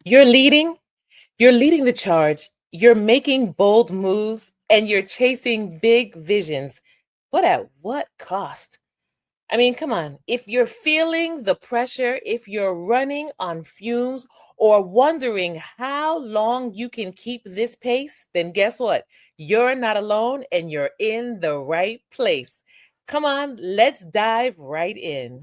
You're leading, you're leading the charge, you're making bold moves, and you're chasing big visions. But at what cost? I mean, come on. If you're feeling the pressure, if you're running on fumes, or wondering how long you can keep this pace, then guess what? You're not alone and you're in the right place. Come on, let's dive right in.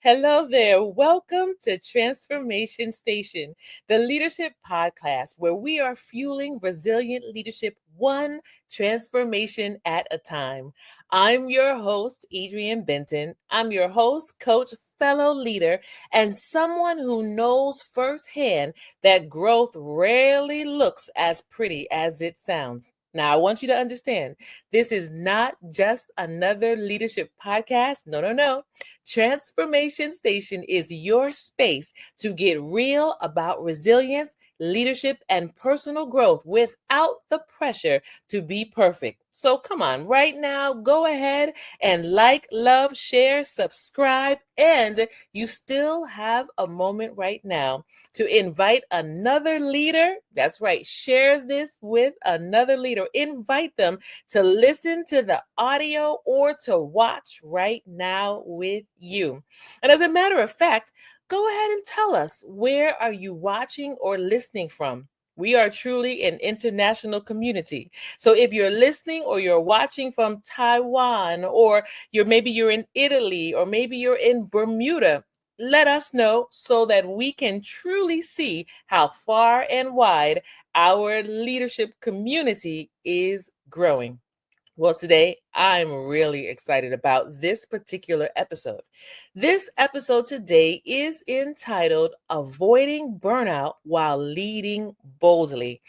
Hello there. Welcome to Transformation Station, the leadership podcast where we are fueling resilient leadership one transformation at a time. I'm your host, Adrienne Benton. I'm your host, coach, fellow leader, and someone who knows firsthand that growth rarely looks as pretty as it sounds. Now, I want you to understand this is not just another leadership podcast. No, no, no. Transformation Station is your space to get real about resilience, leadership, and personal growth without the pressure to be perfect. So come on, right now, go ahead and like, love, share, subscribe, and you still have a moment right now to invite another leader. That's right, share this with another leader. Invite them to listen to the audio or to watch right now with you. And as a matter of fact, go ahead and tell us, where are you watching or listening from? We are truly an international community. So if you're listening or you're watching from Taiwan, or you're in Italy, or maybe you're in Bermuda, let us know so that we can truly see how far and wide our leadership community is growing. Well, today I'm really excited about this particular episode. This episode today is entitled Avoiding Burnout While Leading Boldly.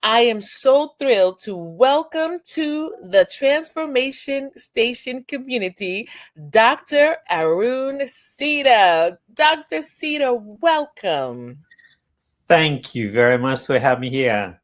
I am so thrilled to welcome to the Transformation Station community, Dr. Aroon Seeda. Dr. Seeda, welcome. Thank you very much for having me here.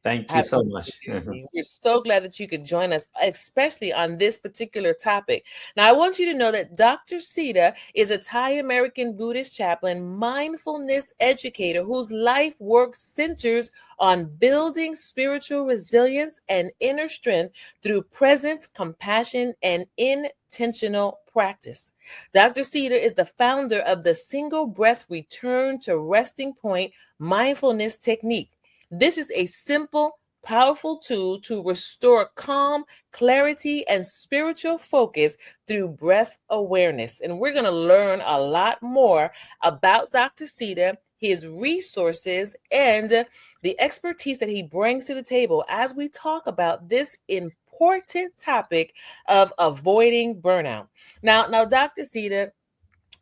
Thank you so much. Absolutely. We're so glad that you could join us, especially on this particular topic. Now, I want you to know that Dr. Sita is a Thai American Buddhist chaplain, mindfulness educator whose life work centers on building spiritual resilience and inner strength through presence, compassion, and intentional practice. Dr. Sita is the founder of the Single Breath Return to Resting Point mindfulness technique. This is a simple, powerful tool to restore calm, clarity, and spiritual focus through breath awareness. And we're going to learn a lot more about Dr. Sita, his resources, and the expertise that he brings to the table as we talk about this important topic of avoiding burnout. Now, Dr. Sita,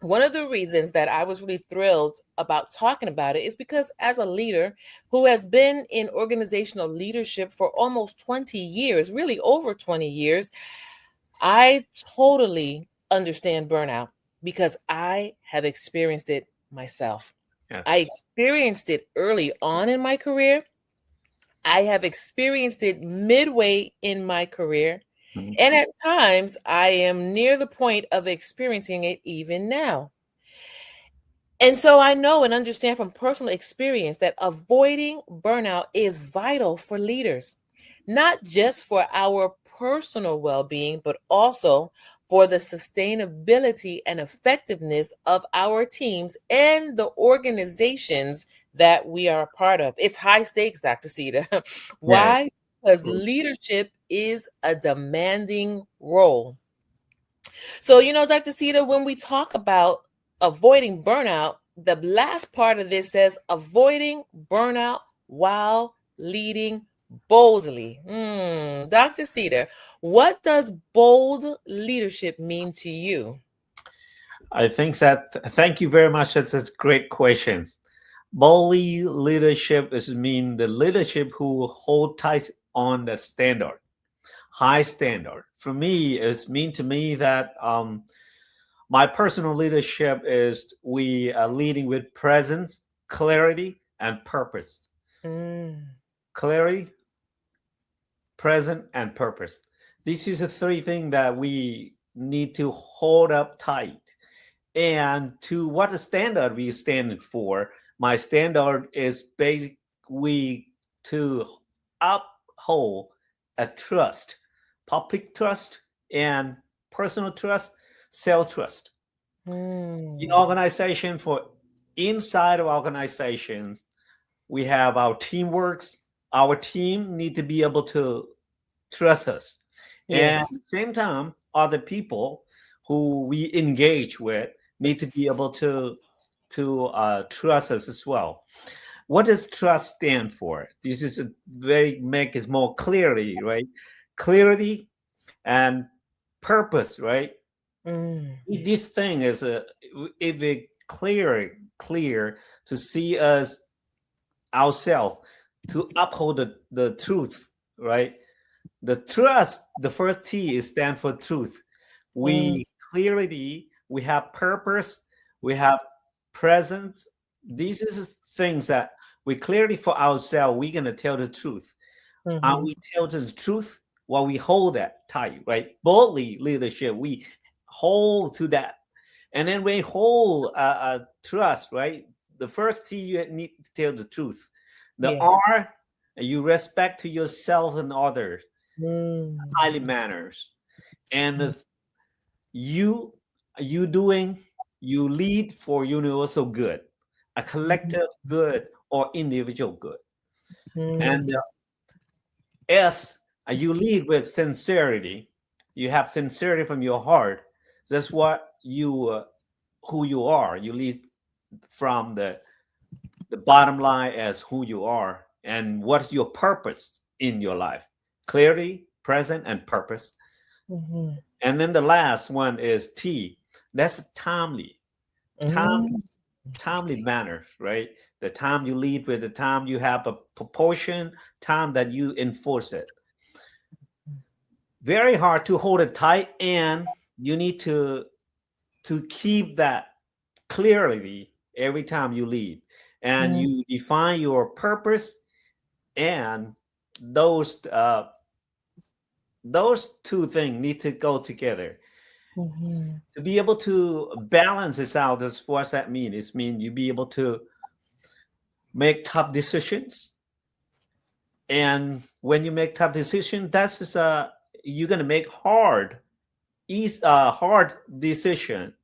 one of the reasons that I was really thrilled about talking about it is because, as a leader who has been in organizational leadership for almost 20 years, really over 20 years, I totally understand burnout because I have experienced it myself. I Yes. experienced it early on in my career. I have experienced it midway in my career. Mhm. And at times, I am near the point of experiencing it even now. And so I know and understand from personal experience that avoiding burnout is vital for leaders, not just for our personal well being, but also for the sustainability and effectiveness of our teams and the organizations that we are a part of. It's high stakes, Dr. Sita. Yeah, of Why? Because course. leadership is a demanding role. So, Dr. Sita, when we talk about avoiding burnout, the last part of this says avoiding burnout while leading boldly. Dr. Sita, what does bold leadership mean to you? I think that, thank you very much. That's such great questions. Bully leadership is mean the leadership who hold tight on that standard, high standard. For me, it's mean to me that My personal leadership is we are leading with presence, clarity, and purpose. Mm. Clarity, present, and purpose. This is the three things that we need to hold up tight. And to what standard we stand for, my standard is basically to uphold a trust, public trust and personal trust, self trust. In Mm. organization, for inside of organizations, we have our teamworks. Our team need to be able to trust us, and at Yes. the same time, other people who we engage with need to be able to trust us as well. What does trust stand for? This is a very make it more clearly, right? Clarity and purpose, right? Mm. This thing is a if it clear to see us ourselves, to uphold the truth, right? The trust, the first T is stand for truth. Mm. We clarity, we have purpose, we have presence. These is things that we clearly for ourselves, we're gonna tell the truth. And Mhm. we tell the truth while we hold that tight, right? Boldly leadership, we hold to that. And then we hold trust, right? The first T, you need to tell the truth. The Yes. R, you respect to yourself and others, Mm. highly manners. And Mm. the you, you doing, you lead for universal good, a Mhm. collective good or individual good. And Mm. S, you lead with sincerity. You have sincerity from your heart. That's what you, who you are. You lead from the bottom line as who you are and what's your purpose in your life. Clarity, present, and purpose. Mhm. And then the last one is T. That's timely. Time, Mm. timely manner, right? The time you lead with, the time you have a proportion, time that you enforce it. Very hard to hold it tight, and you need to keep that clearly every time you lead, and Mm. you define your purpose, and those uh, those two things need to go together Mhm. to be able to balance this out. This what's that mean? It mean you be able to make tough decisions, and when you make tough decisions, that's just you're gonna make hard decision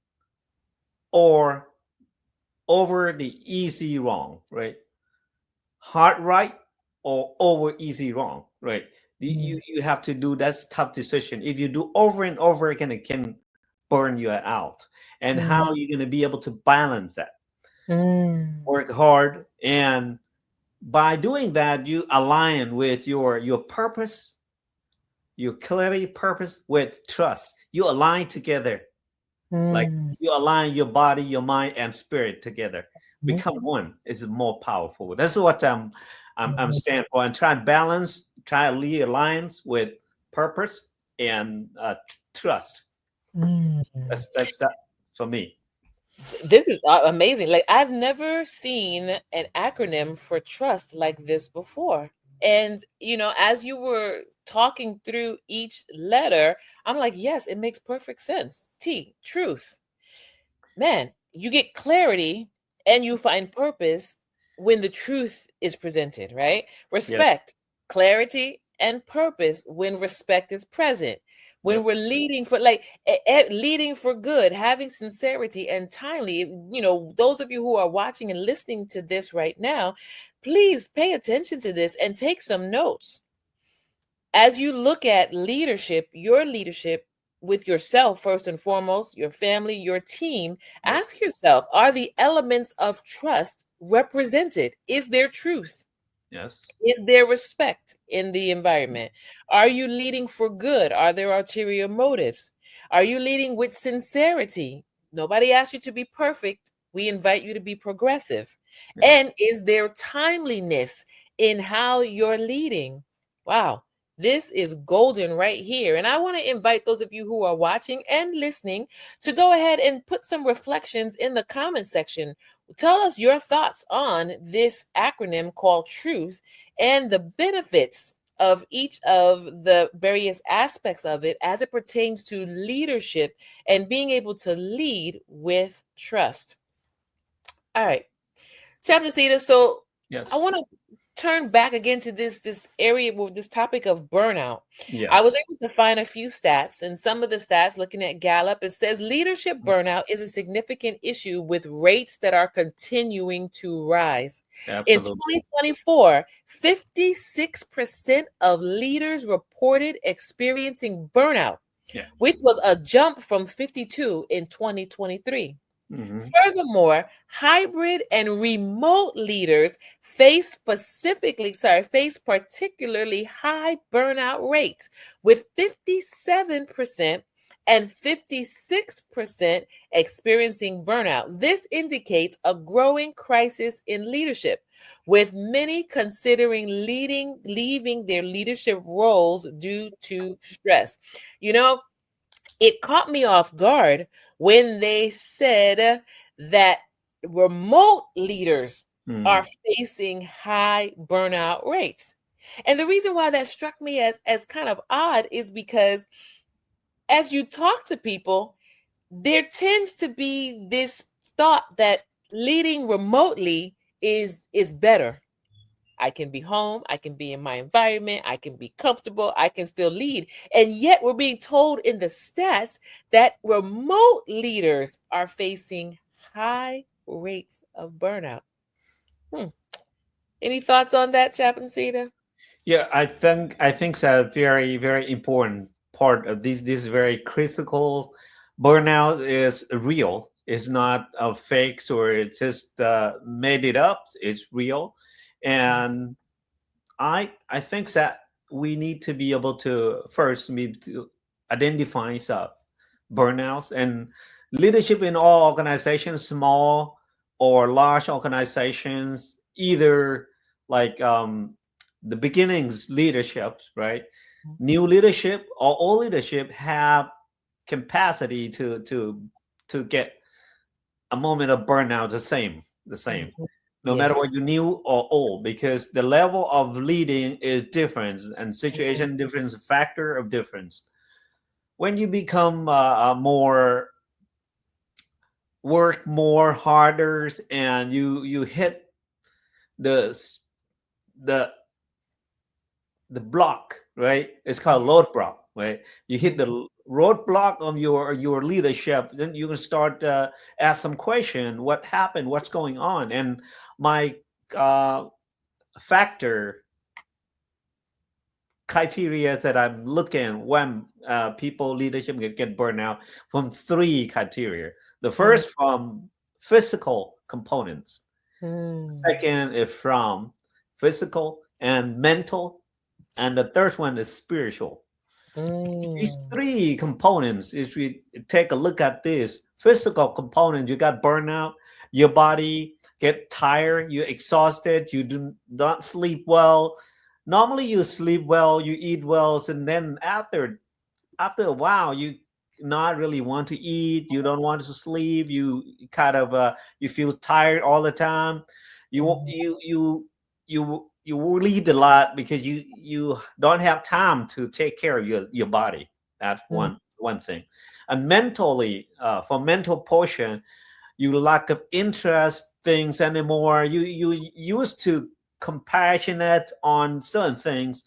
or over the easy wrong, right? Hard right or over easy wrong, right? Mm. You have to do that's tough decision. If you do over and over again, it can burn you out. And how Mm. are you going to be able to balance that? Mm. Work hard, and by doing that, you align with your purpose, your clarity purpose with trust. You align together, like Mm. you align your body, your mind, and spirit together. Mhm. Become one is more powerful. That's what I'm Mhm. standing for. And try to balance, try to lead alliance with purpose and trust. Mm. That's that for me. This is amazing. Like, I've never seen an acronym for trust like this before. And, as you were talking through each letter, I'm like, yes, it makes perfect sense. T, truth. Man, you get clarity and you find purpose when the truth is presented, right? Yes. Respect, clarity, and purpose when respect is present. When Yep. we're leading for leading for good, having sincerity and timely, those of you who are watching and listening to this right now, please pay attention to this and take some notes as you look at leadership, your leadership with yourself, first and foremost, your family, your team, Yep. ask yourself, are the elements of trust represented? Is there truth? Yes. Is there respect in the environment? Are you leading for good? Are there ulterior motives? Are you leading with sincerity? Nobody asked you to be perfect. We invite you to be progressive. Yeah. And is there timeliness in how you're leading? Wow. This is golden right here. And I want to invite those of you who are watching and listening to go ahead and put some reflections in the comment section. Tell us your thoughts on this acronym called TRUTH and the benefits of each of the various aspects of it as it pertains to leadership and being able to lead with trust. All right, Chaplain Cedar. So I Yes. want to turn back again to this area with this topic of burnout. I Yes. was able to find a few stats, and some of the stats, looking at Gallup, it says leadership burnout is a significant issue with rates that are continuing to rise. In Absolutely. 2024, 56% of leaders reported experiencing burnout, Yeah. which was a jump from 52 in 2023. Hmm. Furthermore, hybrid and remote leaders face particularly high burnout rates, with 57% and 56% experiencing burnout. This indicates a growing crisis in leadership, with many considering leaving their leadership roles due to stress. You know, it caught me off guard when they said that remote leaders are Mm. facing high burnout rates. And the reason why that struck me as kind of odd is because as you talk to people, there tends to be this thought that leading remotely is better. I can be home, I can be in my environment, I can be comfortable, I can still lead. And yet we're being told in the stats that remote leaders are facing high rates of burnout. Hmm. Any thoughts on that, Chaplain Cedar? Yeah, I think it's a very very important part of this. This very critical burnout is real. It's not a fake or it's just made it up. It's real, and I think that we need to be able to first need to identify some burnouts and leadership in all organizations, small or large organizations, either like the beginnings leaderships, right? New leadership or old leadership have capacity to get a moment of burnout the same Mhm. no matter what Yes. you new or old, because the level of leading is different and Mhm. situation difference, factor of difference. When you become more work more harder and you hit the the the block, right? It's called load block, right? You hit the roadblock of your leadership, then you can start ask some question: what happened? What's going on? And my uh, factor criteria that I'm looking when people leadership get burned out from three criteria. The Mhm. first from physical components. Mhm. Second is from physical and mental, and the third one is spiritual. These Mhm. three components, if we take a look at this physical component, you got burnout, your body get tired, you're exhausted, you do not sleep well. Normally you sleep well, you eat well, and then after a while you not really want to eat, you don't want to sleep, you kind of you feel tired all the time. you won't- Mhm. you will lead a lot because you don't have time to take care of your body. That's Mhm. one thing. And mentally, for mental portion, you lack of interest things anymore. You used to compassionate on certain things,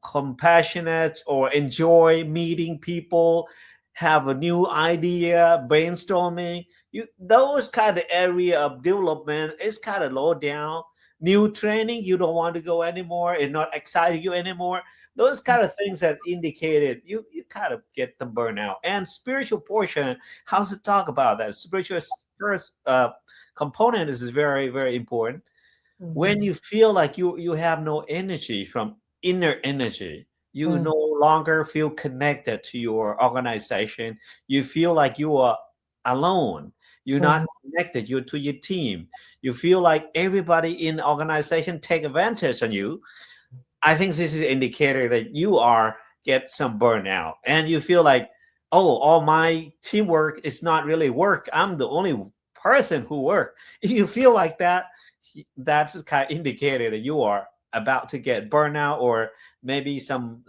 compassionate or enjoy meeting people, have a new idea, brainstorming. You those kind of area of development is kind of low down. New training, you don't want to go anymore. It's not exciting you anymore. Those kind of things that indicated you kind of get the burnout. And spiritual portion, how's to talk about that? Spiritual first component is very very important. When Mhm. you feel like you have no energy from inner energy, you Mhm. no longer feel connected to your organization. You feel like you are alone. You're not Mhm. connected. You're to your team. You feel like everybody in the organization take advantage on you. I think this is an indicator that you are get some burnout and you feel like, oh, all my teamwork is not really work. I'm the only person who work. If you feel like that, that's a kind of indicator that you are about to get burnout or maybe some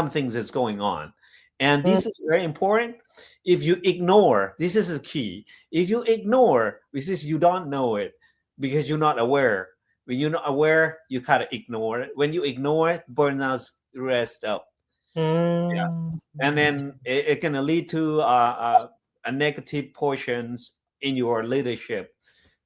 things that's going on. And Mm, this is very important. If you ignore, this is the key. If you ignore, this is you don't know it because you're not aware. When you're not aware, you kind of ignore it. When you ignore it, burnouts rest up. Yeah, mm, and then it can lead to a negative portions in your leadership.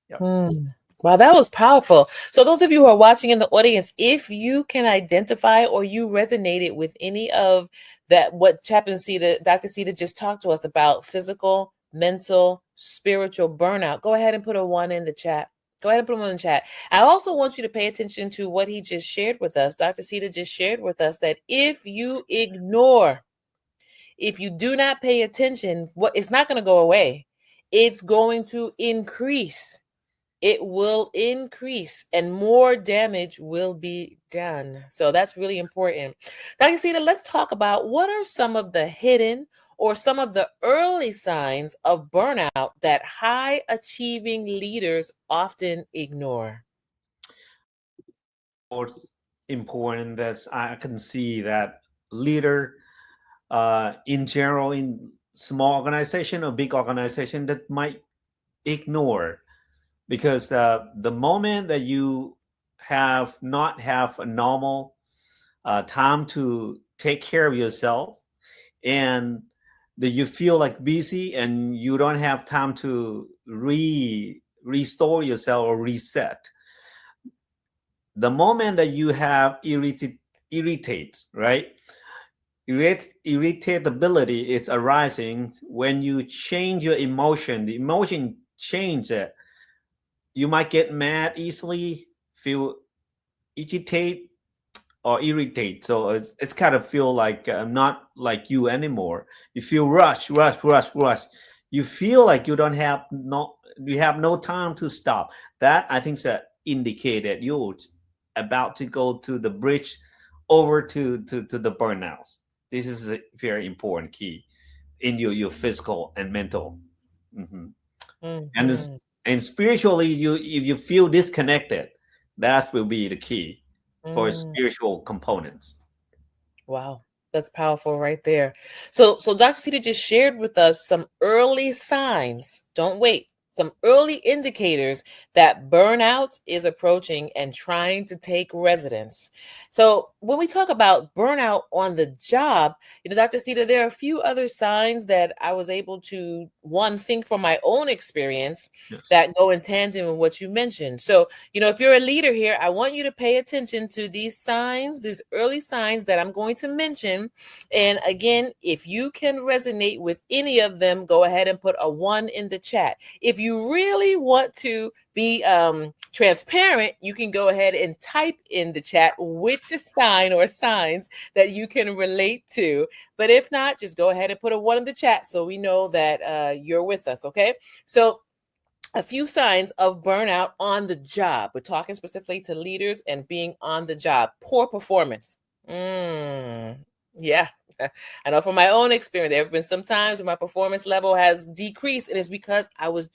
Yep. mm. Wow, that was powerful. So, those of you who are watching in the audience, if you can identify or you resonated with any of that, what Chaplain Seeda, Dr. Seeda just talked to us about physical, mental, spiritual burnout, go ahead and put a one in the chat. Go ahead and put them in the chat. I also want you to pay attention to what he just shared with us. Dr. Seeda just shared with us that if you ignore, if you do not pay attention, what it's not going to go away. It's going to increase. It will increase and more damage will be done. So that's really important. Dr. Seeda, let's talk about what are some of the hidden or some of the early signs of burnout that high achieving leaders often ignore. What's important that I can see that leader in general in small organization or big organization that might ignore because the moment that you have not have a normal time to take care of yourself and that you feel like busy and you don't have time to restore yourself or reset, the moment that you have irritate, right? Irritability is arising when you change your emotion. The emotion change it. You might get mad easily, feel irritate or irritate. So it's kind of feel like not like you anymore. You feel rush. You feel like you have no time to stop. That I think is an indicator that you're about to go to the bridge over to the burnouts. This is a very important key in your physical and mental. Mhm. And Mhm. and spiritually, you if you feel disconnected, that will be the key for Mm. spiritual components. Wow, that's powerful right there. So Dr. Sita just shared with us some early signs. Don't wait. Some early indicators that burnout is approaching and trying to take residence. So when we talk about burnout on the job, Dr. Sita, there are a few other signs that I was able to one think from my own experience Yes. that go in tandem with what you mentioned. So if you're a leader here, I want you to pay attention to these signs, these early signs that I'm going to mention. And again, if you can resonate with any of them, go ahead and put a one in the chat. If you really want to be transparent, you can go ahead and type in the chat which sign or signs that you can relate to. But if not, just go ahead and put a one in the chat so we know that you're with us. Okay. So a few signs of burnout on the job. We're talking specifically to leaders and being on the job. Poor performance. Yeah. I know from my own experience, there have been some times when my performance level has decreased, and it's because I was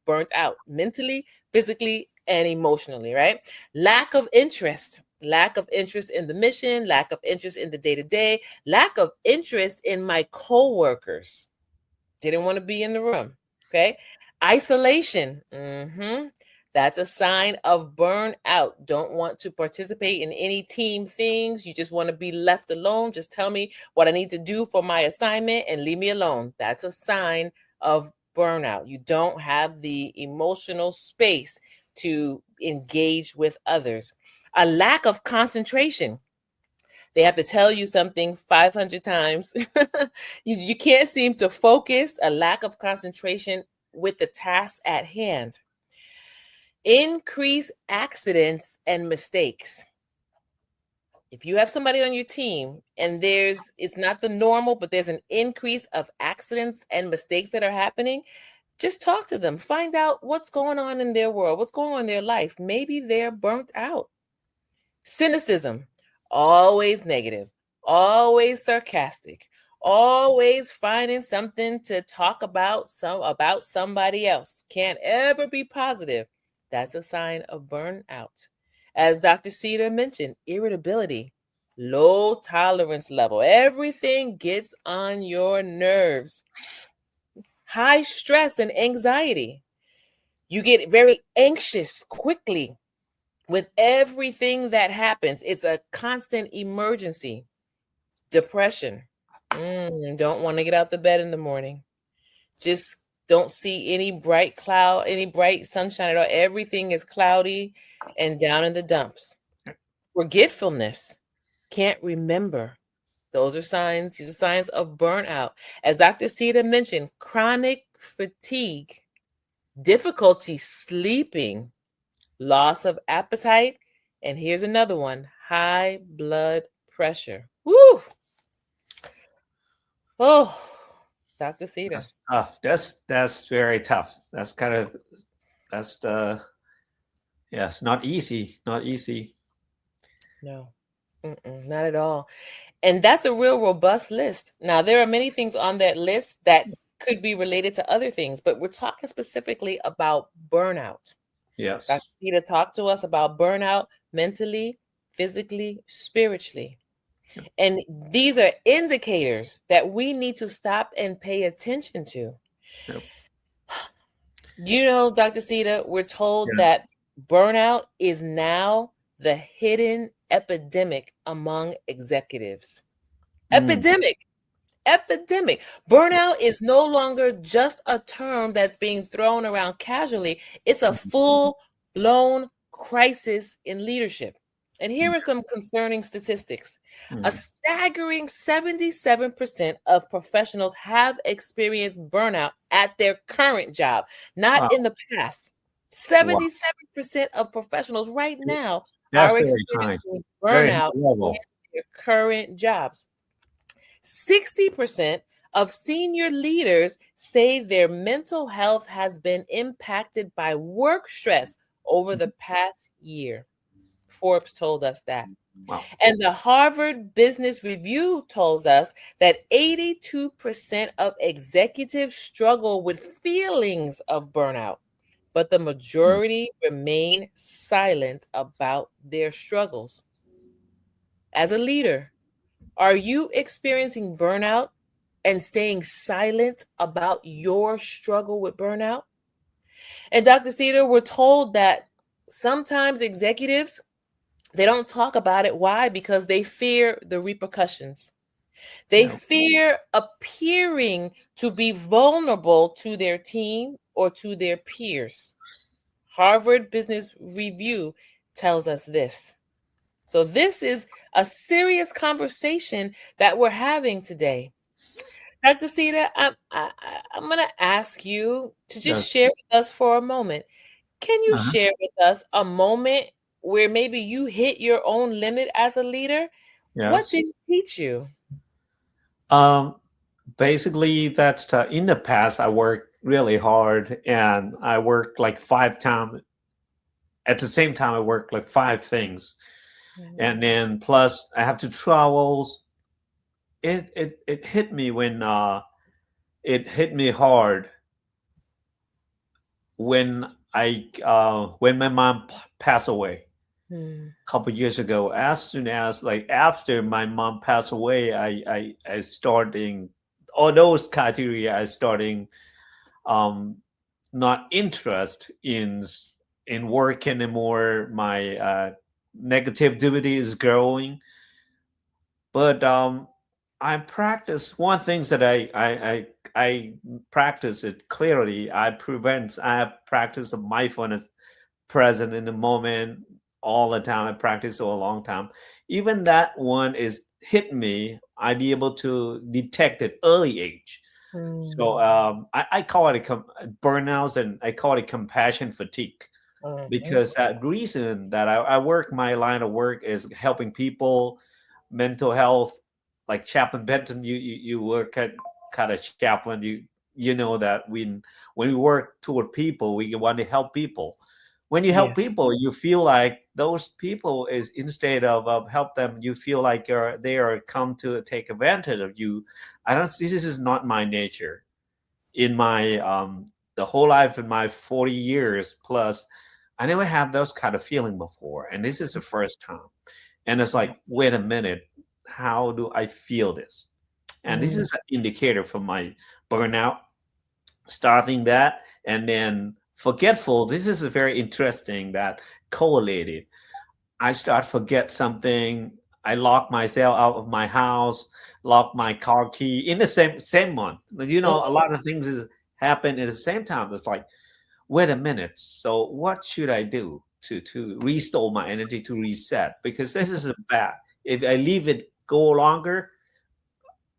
burnt out mentally, physically, and emotionally, right? Lack of interest in the mission, lack of interest in the day to day, lack of interest in my coworkers. Didn't want to be in the room. Okay. Isolation. That's a sign of burnout. Don't want to participate in any team things. You just want to be left alone. Just tell me what I need to do for my assignment and leave me alone. That's a sign of burnout. You don't have the emotional space to engage with others. A lack of concentration. They have to tell you something 500 times. You can't seem to focus, a lack of concentration with the task at hand. Increase accidents and mistakes. If you have somebody on your team and it's not the normal, but there's an increase of accidents and mistakes that are happening, just talk to them. Find out what's going on in their world, what's going on in their life. Maybe they're burnt out. Cynicism, always negative, always sarcastic, always finding something to talk about somebody else. Can't ever be positive. That's a sign of burnout. As Dr. Cedar mentioned, irritability, low tolerance level. Everything gets on your nerves. High stress and anxiety. You get very anxious quickly with everything that happens. It's a constant emergency. Depression. Don't want to get out the bed in the morning. Just don't see any bright cloud, any bright sunshine at all. Everything is cloudy and down in the dumps. Forgetfulness. Can't remember. Those are signs. These are signs of burnout. As Dr. Sita mentioned, chronic fatigue, difficulty sleeping, loss of appetite, and here's another one, high blood pressure. Woo! Oh, Dr. Cedar. That's tough. That's very tough. That's the yes, not easy. Not easy. No, not at all. And that's a real robust list. Now, there are many things on that list that could be related to other things, but we're talking specifically about burnout. Yes. Dr. Cedar talked to us about burnout mentally, physically, spiritually. Yep. And these are indicators that we need to stop and pay attention to. Yep. You know, Dr. Cedar, we're told Yeah. that burnout is now the hidden epidemic among executives. Epidemic. Epidemic. Burnout is no longer just a term that's being thrown around casually. It's a full blown crisis in leadership. And here are some concerning statistics. A staggering 77% of professionals have experienced burnout at their current job, not Wow. in the past. 77% of professionals right now That's are very high. experiencing Very high burnout in level. their current jobs. 60% of senior leaders say their mental health has been impacted by work stress over the past year. Forbes told us that. Wow. And the Harvard Business Review tells us that 82% of executives struggle with feelings of burnout, but the majority remain silent about their struggles. As a leader, are you experiencing burnout and staying silent about your struggle with burnout? And Dr. Cedar, we're told that sometimes executives, they don't talk about it. Why? Because they fear the repercussions. They Yeah. fear appearing to be vulnerable to their team or to their peers. Harvard Business Review tells us this. So this is a serious conversation that we're having today. Dr. Sita, I'm going to ask you to just Yes. share with us for a moment. Can you Uh-huh. share with us a moment where maybe you hit your own limit as a leader? What Yes. did it teach you? Um, Basically, that's in the past. I worked really hard, and I worked like 5 times at the same time. I worked like 5 things, and then plus I have to travel. It hit me when it hit me hard when when my mom passed away Hmm. a couple years ago. As soon as like after my mom passed away, I starting all those criteria. I starting um not interest in work anymore. My negativity is growing, but I practice one things that I practice it clearly. I practice a mindfulness, present in the moment all the time. I practice for a long time. Even that one is hit me. I be able to detect it early age. So Hmm. I call it burnouts, and I call it compassion fatigue, Mhm. because that reason that I work, my line of work is helping people, mental health, like Chaplain Benton. You work at kind of chaplain. You know that when we work toward people, we want to help people. When you help Yes. people, you feel like those people is, instead of help them, you feel like they are come to take advantage of you. I don't, this is not my nature. In my the whole life, in my 40 years plus, I never had those kind of feeling before, and this is the first time. And it's like, Yes. wait a minute, how do I feel this? And this Mm, is an indicator for my burnout, starting that. And then forgetful, this is a very interesting that correlated. I start forget something. I lock myself out of my house, lock my car key in the same month. You know, a lot of things is happen at the same time. It's like, wait a minute. So what should I do to restore my energy, to reset? Because this is a bad. If I leave it go longer,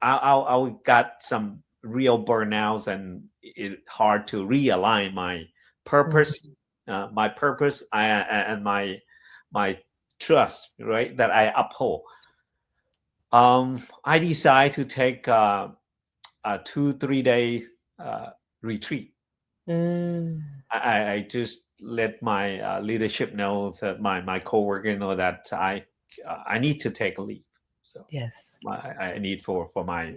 I'll got some real burnouts, and it hard to realign purpose, mm, my purpose, and my trust, right? That I uphold. I decide to take a 2 3 day uh, retreat. mm. I just let my leadership know, that my coworker know that I need to take a leave. So Yes. I need for my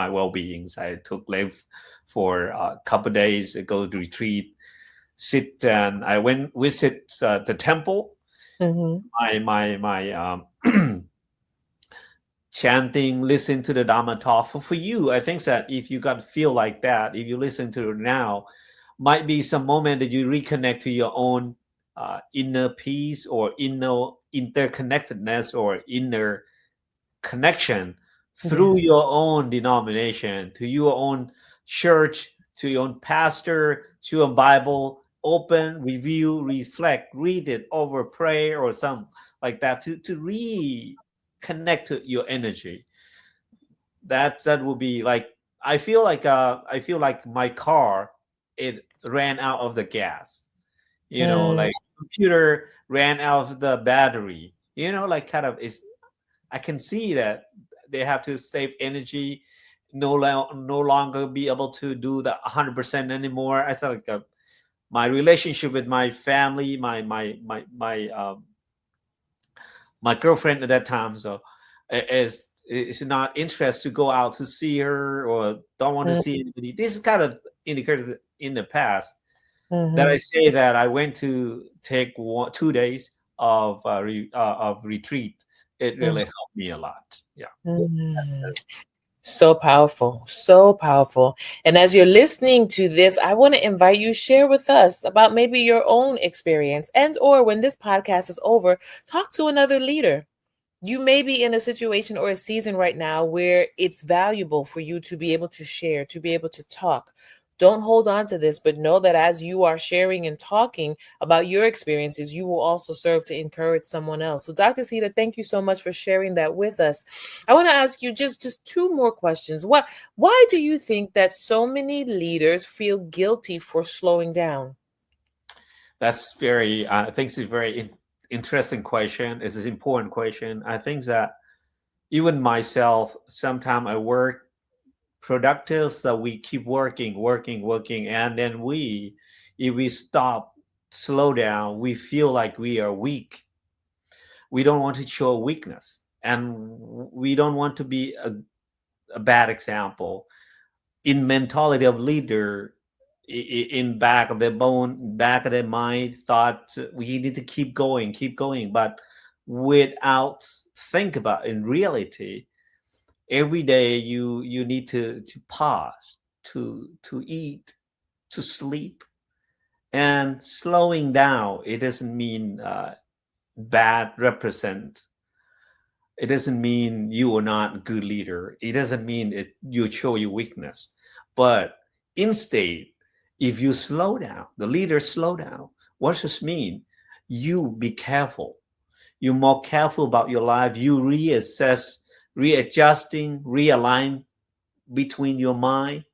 well beings. I took leave for a couple of days, go to retreat, sit, and I went visit the temple. Mm-hmm. My chanting, listen to the Dharma talk. For you, I think that if you got feel like that, if you listen to it now, might be some moment that you reconnect to your own inner peace, or inner interconnectedness, or inner connection through Yes. your own denomination, to your own church, to your own pastor, to your Bible. Open, review, reflect, read it over, pray, or something like that, to reconnect to your energy. That would be like, I feel like my car, it ran out of the gas. You know, Mm, like computer ran out of the battery. You know, like kind of is, I can see that they have to save energy, no longer be able to do the 100% anymore. I thought like my relationship with my family, my girlfriend at that time, so is not interested to go out to see her, or don't want to see mm, anybody. This is kind of indicated in the past that I mm-hmm. say that I went to take 2 days of retreat. It really helped me a lot. Yeah. Mm. So powerful, so powerful. And as you're listening to this, I want to invite you share with us about maybe your own experience, and or when this podcast is over, talk to another leader. You may be in a situation or a season right now where it's valuable for you to be able to share, to be able to talk. Don't hold on to this, but know that as you are sharing and talking about your experiences, you will also serve to encourage someone else. So, Dr. Sita, thank you so much for sharing that with us. I want to ask you just two more questions. Why do you think that so many leaders feel guilty for slowing down? That's very, I think it's a very interesting question. It's an important question. I think that even myself, sometimes I work productive, so we keep working, and then if we stop, slow down, we feel like we are weak. We don't want to show weakness, and we don't want to be a bad example. In mentality of leader, in back of their bone, back of their mind, thought we need to keep going, but without think about, in reality, every day you need to pause, to eat, to sleep. And slowing down, it doesn't mean bad represent, it doesn't mean you are not a good leader. It doesn't mean you show your weakness. But instead, if you slow down, the leader slow down, what does this mean? You be careful. You're more careful about your life. You reassess, readjusting, realign between your body,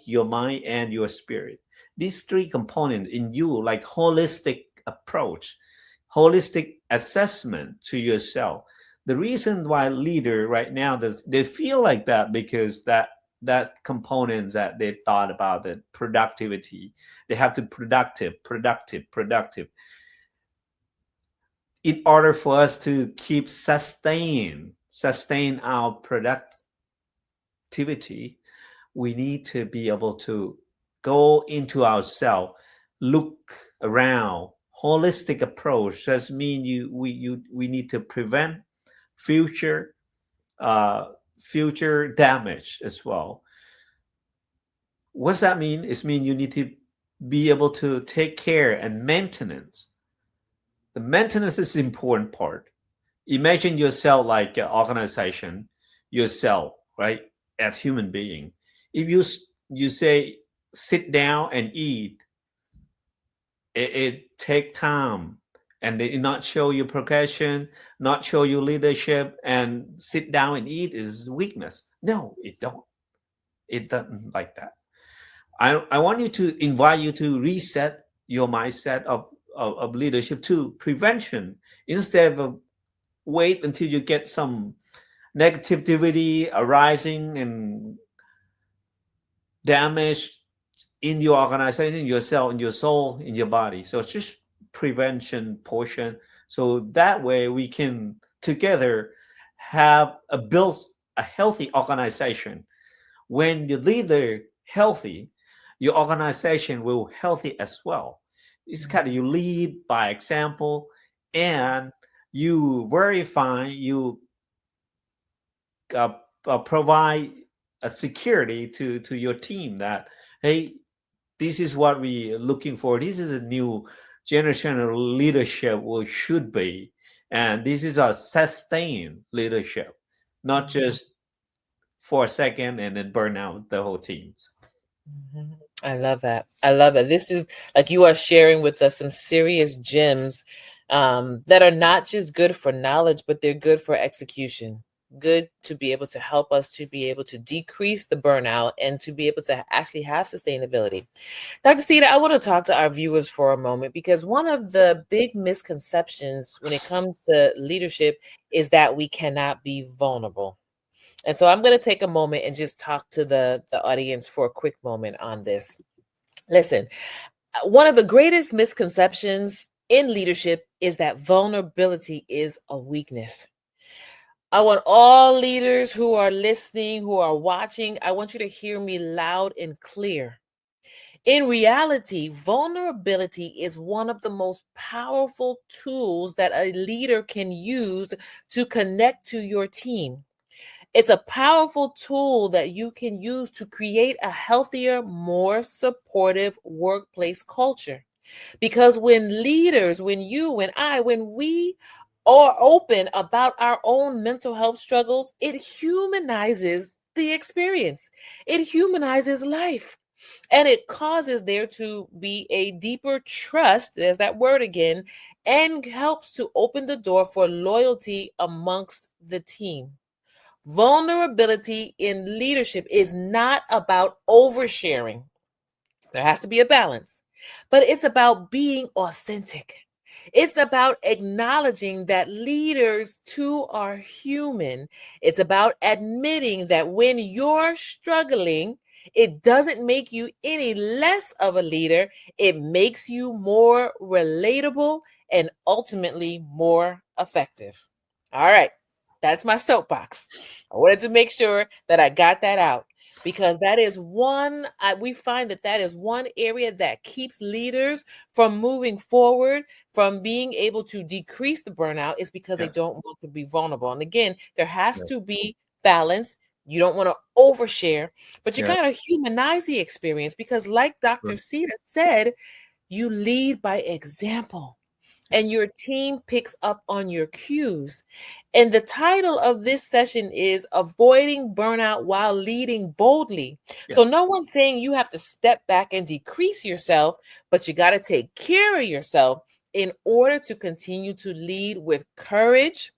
your mind, and your spirit. These three components in you, like holistic approach, holistic assessment to yourself. The reason why leader right now, they feel like that, because that that components that they thought about, the productivity. They have to productive in order for us to keep sustain our productivity. We need to be able to go into ourselves, look around. Holistic approach does mean we need to prevent future uh, future damage as well. What's that mean? It means you need to be able to take care and maintenance. The maintenance is the important part. Imagine yourself like an organization, yourself, right? As human being. If you say sit down and eat, it take time, and they not show you progression, not show you leadership, and sit down and eat is weakness. No, it don't. It doesn't like that. I want you to invite you to reset your mindset of leadership to prevention instead of wait until you get some negativity arising and damage in your organization, yourself, in your soul, in your body. So it's just prevention portion. So that way we can together have a build a healthy organization. When the leader healthy, your organization will healthy as well. It's kind of you lead by example, and you verify, you uh, provide a security to your team that, hey, this is what we're looking for. This is a new generation of leadership we should be, and this is a sustained leadership, not just for a second and then burn out the whole teams. I love that. I love it. This is like you are sharing with us some serious gems that are not just good for knowledge, but they're good for execution. Good to be able to help us to be able to decrease the burnout and to be able to actually have sustainability. Dr. Seeda, I want to talk to our viewers for a moment because one of the big misconceptions when it comes to leadership is that we cannot be vulnerable. And so I'm going to take a moment and just talk to the audience for a quick moment on this. Listen, one of the greatest misconceptions in leadership is that vulnerability is a weakness. I want all leaders who are listening, who are watching, I want you to hear me loud and clear. In reality, vulnerability is one of the most powerful tools that a leader can use to connect to your team. It's a powerful tool that you can use to create a healthier, more supportive workplace culture. Because when leaders, when you, when I, when we are open about our own mental health struggles, it humanizes the experience, it humanizes life. And it causes there to be a deeper trust, there's that word again, and helps to open the door for loyalty amongst the team. Vulnerability in leadership is not about oversharing. There has to be a balance, but it's about being authentic. It's about acknowledging that leaders too are human. It's about admitting that when you're struggling, it doesn't make you any less of a leader. It makes you more relatable and ultimately more effective. All right. That's my soapbox. I wanted to make sure that I got that out because that is one, we find that that is one area that keeps leaders from moving forward, from being able to decrease the burnout, is because they Yes. don't want to be vulnerable. And again, there has Yes. to be balance. You don't want to overshare, but you Yes. got to humanize the experience because, like Dr. Right. Seeda said, you lead by example and Yes. your team picks up on your cues. And the title of this session is Avoiding Burnout While Leading Boldly. So, Yes. no one's saying you have to step back and decrease yourself, but you got to take care of yourself in order to continue to lead with courage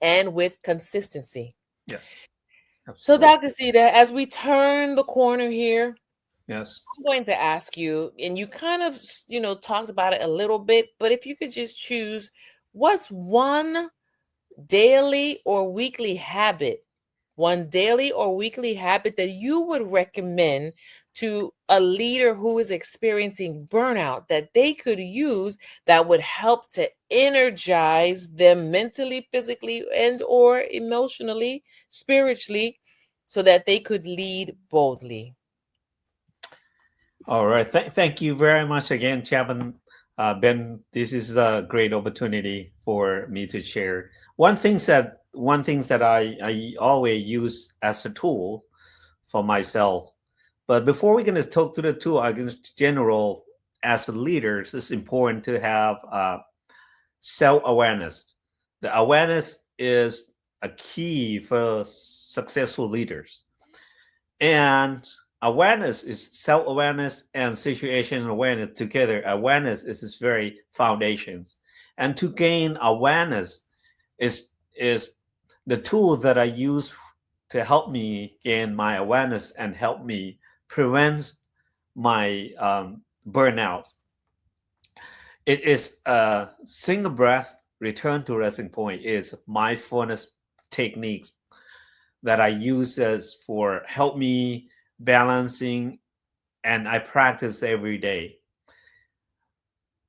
and with consistency. Yes. So, Absolutely. Dr. Sita, as we turn the corner here, Yes. I'm going to ask you, and you kind of, talked about it a little bit, but if you could just choose what's one daily or weekly habit one daily or weekly habit that you would recommend to a leader who is experiencing burnout that they could use that would help to energize them mentally, physically, and or emotionally, spiritually, so that they could lead boldly? All right. Thank you very much again, Chapman. Ben, this is a great opportunity for me to share. One thing that I always use as a tool for myself. But before we can talk to the tool, I can general as leaders, it's important to have self-awareness. The awareness is a key for successful leaders. And awareness is self-awareness and situation awareness together. Awareness is its very foundations. And to gain awareness is the tool that I use to help me gain my awareness and help me prevent my burnout. It is a single breath return to resting point is mindfulness techniques that I use as for help me balancing and I practice every day.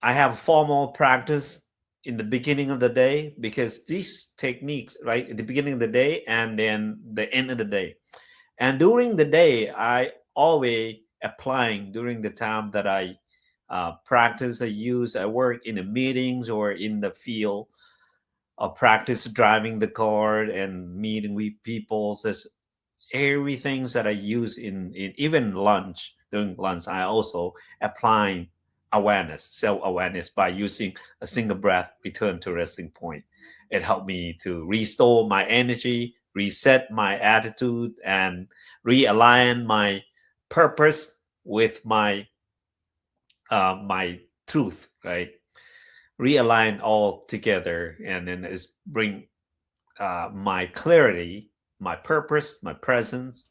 I have formal practice in the beginning of the day because these techniques, right, at the beginning of the day and then the end of the day. And during the day, I always applying during the time that I practice, I work in the meetings or in the field. I practice driving the car and meeting with people. So everything that I use in even lunch, during lunch, I also applying awareness, self-awareness by using a single breath, return to resting point. It helped me to restore my energy, reset my attitude, and realign my purpose with my truth, right? Realign all together, and then is bring my clarity, my purpose, my presence,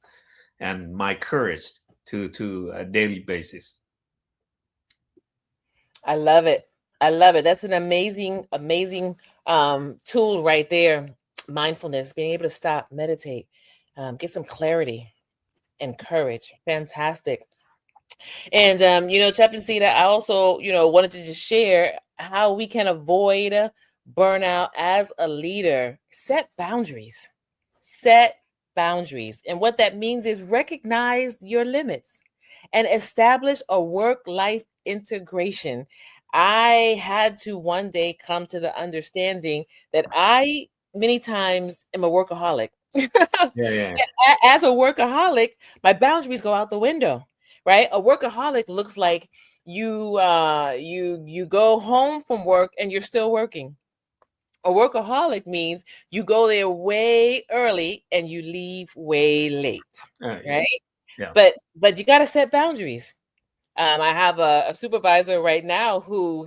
and my courage to a daily basis. I love it. I love it. That's an amazing, amazing tool right there. Mindfulness, being able to stop, meditate, get some clarity and courage. Fantastic. And Chaplain Cedar, I also, wanted to just share how we can avoid burnout as a leader. Set boundaries. Set boundaries. And what that means is recognize your limits and establish a work-life integration. I had to one day come to the understanding that I many times am a workaholic. Yeah, yeah, As a workaholic, my boundaries go out the window, right? A workaholic looks like you go home from work and you're still working. A workaholic means you go there way early and you leave way late, yeah, right? yeah. But you got to set boundaries. I have a supervisor right now who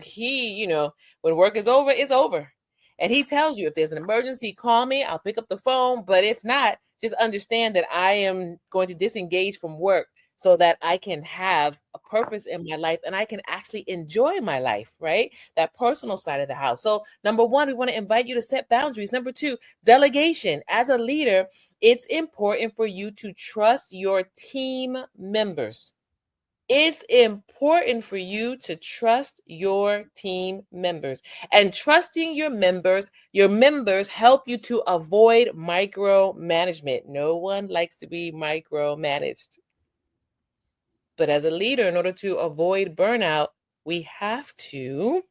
when work is over, it's over. And he tells you if there's an emergency, call me, I'll pick up the phone. But if not, just understand that I am going to disengage from work so that I can have a purpose in my life and I can actually enjoy my life, right? That personal side of the house. So, number one, we want to invite you to set boundaries. Number two, delegation. As a leader, it's important for you to trust your team members. It's important for you to trust your team members. And trusting your members help you to avoid micromanagement. No one likes to be micromanaged. But as a leader, in order to avoid burnout, we have to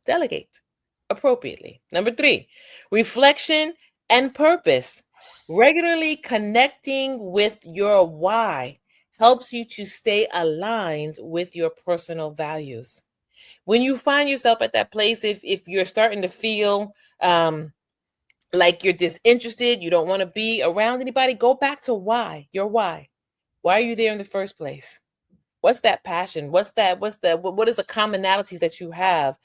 delegate appropriately. Number three, reflection and purpose. Regularly connecting with your why helps you to stay aligned with your personal values. When you find yourself at that place, if you're starting to feel like you're disinterested, you don't want to be around anybody, go back to why, your why. Why are you there in the first place? What's that passion? What is the commonalities that you have?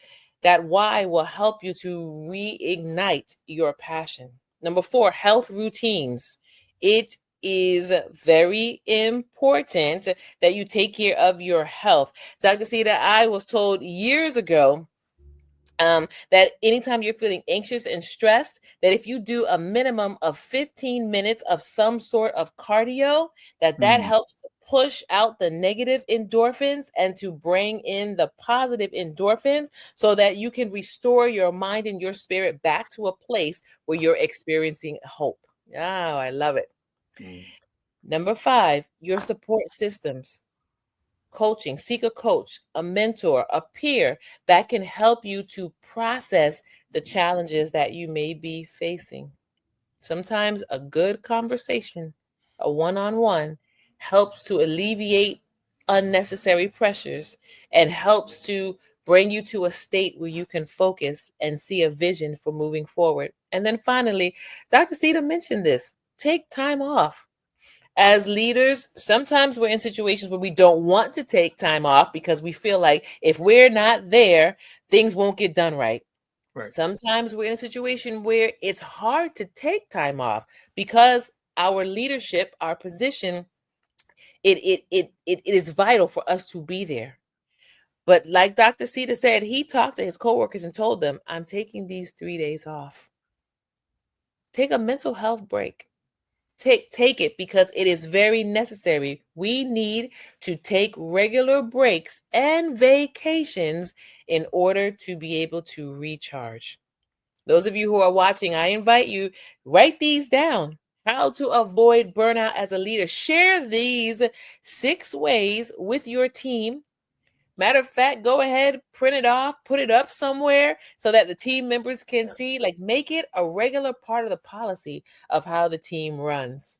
That why will help you to reignite your passion. Number four, health routines. It is very important that you take care of your health. Dr. Sita, I was told years ago That anytime you're feeling anxious and stressed, that if you do a minimum of 15 minutes of some sort of cardio, that Mm. helps to push out the negative endorphins and to bring in the positive endorphins so that you can restore your mind and your spirit back to a place where you're experiencing hope. Oh, I love it. Mm. Number 5, your support systems. Coaching, seek a coach, a mentor, a peer that can help you to process the challenges that you may be facing. Sometimes a good conversation, a one on one, helps to alleviate unnecessary pressures and helps to bring you to a state where you can focus and see a vision for moving forward. And then finally, Dr. Seeda mentioned this, take time off. As leaders, sometimes we're in situations where we don't want to take time off because we feel like if we're not there, things won't get done right. Right. Sometimes we're in a situation where it's hard to take time off because our leadership, our position, it is vital for us to be there. But like Dr. Sita said, he talked to his coworkers and told them, I'm taking these 3 days off. Take a mental health break. Take it because it is very necessary. We need to take regular breaks and vacations in order to be able to recharge. Those of you who are watching, I invite you, write these down. How to avoid burnout as a leader. Share these 6 ways with your team. Matter of fact, go ahead, print it off, put it up somewhere so that the team members can see. Like, make it a regular part of the policy of how the team runs.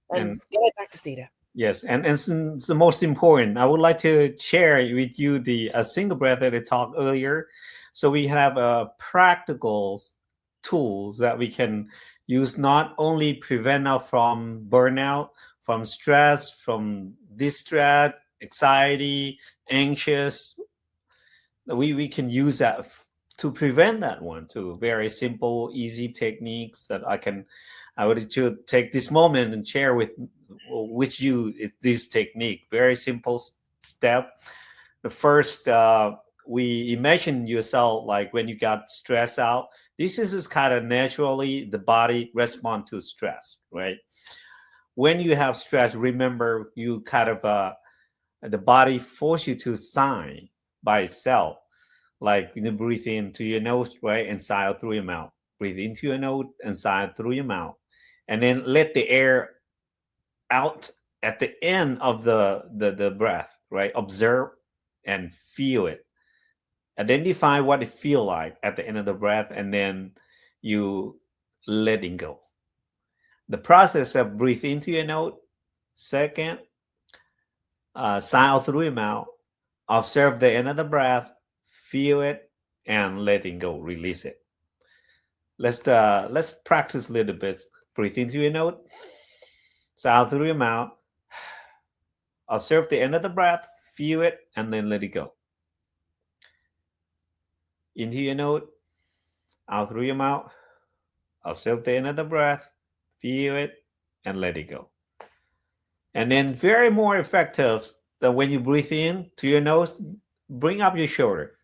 And And go ahead, Dr. Sita. yes, and it's the most important. I would like to share with you the a single breath that I talked earlier. So we have practical tools that we can use not only prevent us from burnout, from stress, from distress, anxiety, anxious. We can use that to prevent that one too. Very simple, easy techniques that I would to take this moment and share with you this technique. Very simple step. The first, we imagine yourself like when you got stressed out. This is just kind of naturally the body respond to stress, right? When you have stress, remember you kind of the body force you to sign by itself, like you breathe into your nose, right, and sigh out through your mouth. Breathe into your nose and sigh out through your mouth, and then let the air out at the end of the breath, right? Observe and feel it. Identify what it feel like at the end of the breath, and then you letting go. The process of breathe into your nose, second, sigh out through your mouth, observe the end of the breath, feel it, and letting go, release it. Let's practice a little bit. Breathe into your nose, sigh out through your mouth, observe the end of the breath, feel it, and then let it go. Into your nose, out through your mouth, observe the end of the breath, feel it, and let it go. And then very more effective than when you breathe in to your nose, bring up your shoulder.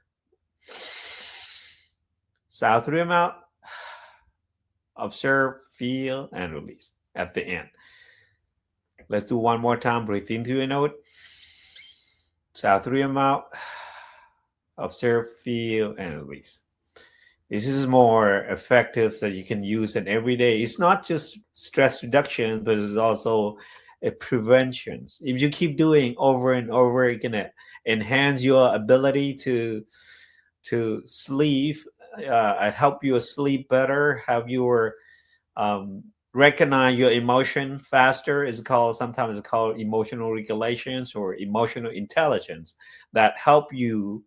Sigh through your mouth, observe, feel, and release at the end. Let's do one more time. Breathe into your nose, sigh through your mouth, observe, feel, and release. This is more effective so you can use it every day. It's not just stress reduction, but it's also a prevention. If you keep doing over and over, it can enhance your ability to sleep, help you sleep better, have your recognize your emotion faster. Is called sometimes it's called emotional regulations or emotional intelligence that help you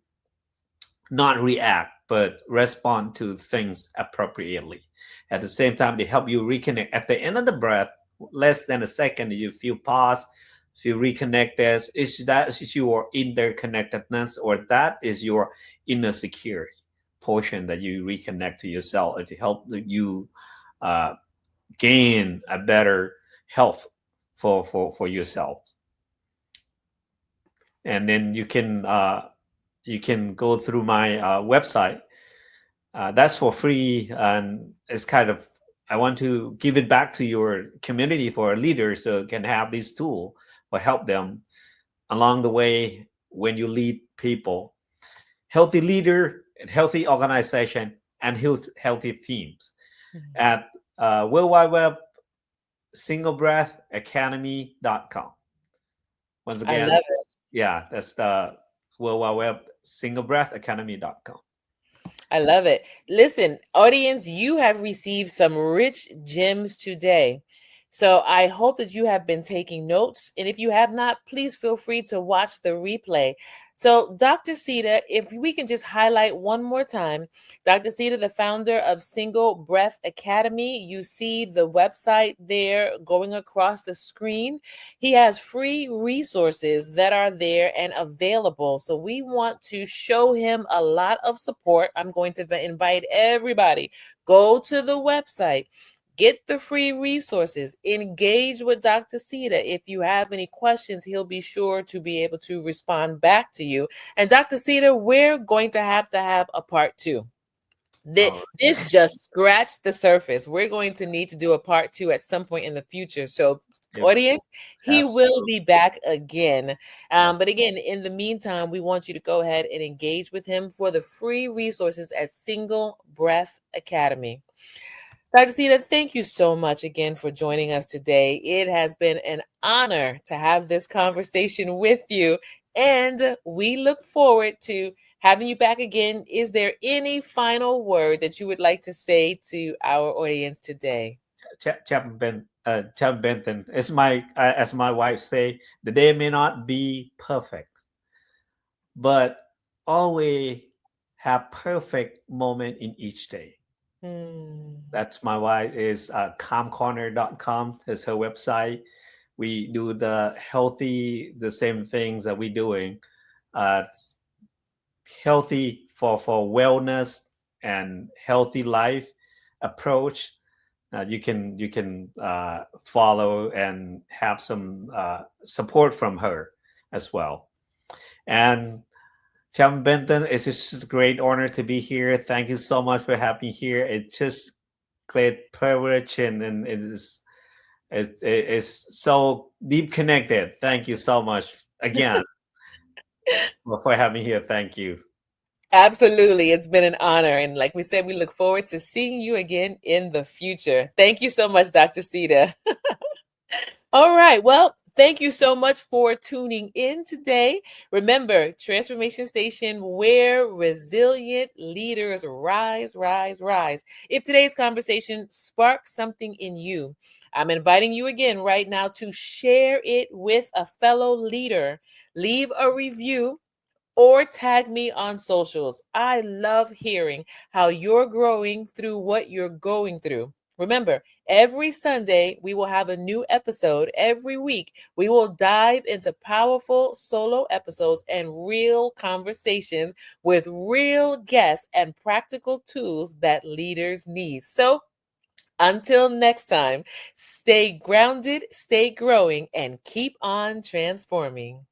not react but respond to things appropriately. At the same time, they help you reconnect. At the end of the breath, less than a second, you feel pause, feel reconnect. That is your interconnectedness, or that is your inner security portion that you reconnect to yourself to help you uh, gain a better health for yourself. And then you can go through my website That's for free, and it's kind of I want to give it back to your community for leaders so can have this tool or help them along the way when you lead people. Healthy leader and healthy organization and healthy teams Mhm. at World Wide Web singlebreathacademy.com. Once I again, love it. yeah, that's the World Wide Web singlebreathacademy.com. I love it. Listen, audience, you have received some rich gems today. So I hope that you have been taking notes. And if you have not, please feel free to watch the replay. So, Dr. Seeda, if we can just highlight one more time, Dr. Seeda, the founder of Single Breath Academy, you see the website there going across the screen. He has free resources that are there and available. So we want to show him a lot of support. I'm going to invite everybody, go to the website. Get the free resources. Engage with Dr. Sita. If you have any questions, he'll be sure to be able to respond back to you. And Dr. Sita, we're going to have a part two. Oh, This just scratched the surface. We're going to need to do a part two at some point in the future. So, yep, audience, he will absolutely. be back again. Yes. But again, in the meantime, we want you to go ahead and engage with him for the free resources at Single Breath Academy. Dr. Sita, thank you so much again for joining us today. It has been an honor to have this conversation with you, and we look forward to having you back again. Is there any final word that you would like to say to our audience today? Chap Benton, as my wife say, the day may not be perfect, but always have perfect moment in each day. Hmm. That's my wife is calmcorner.com is her website. We do the same things that we're doing. Uh, Healthy for wellness and healthy life approach. You can follow and have some support from her as well. And Cham Benton, it's just a great honor to be here. Thank you so much for having me here. It's just great privilege and it's so deep connected. Thank you so much again for having me here. Thank you. Absolutely. It's been an honor. And like we said, we look forward to seeing you again in the future. Thank you so much, Dr. Sita. All right. Well, thank you so much for tuning in today. Remember, Transformation Station, where resilient leaders rise, rise, rise. If today's conversation sparks something in you, I'm inviting you again right now to share it with a fellow leader. Leave a review or tag me on socials. I love hearing how you're growing through what you're going through. Remember, every Sunday we will have a new episode. Every week we will dive into powerful solo episodes and real conversations with real guests and practical tools that leaders need. So, until next time, stay grounded, stay growing, and keep on transforming.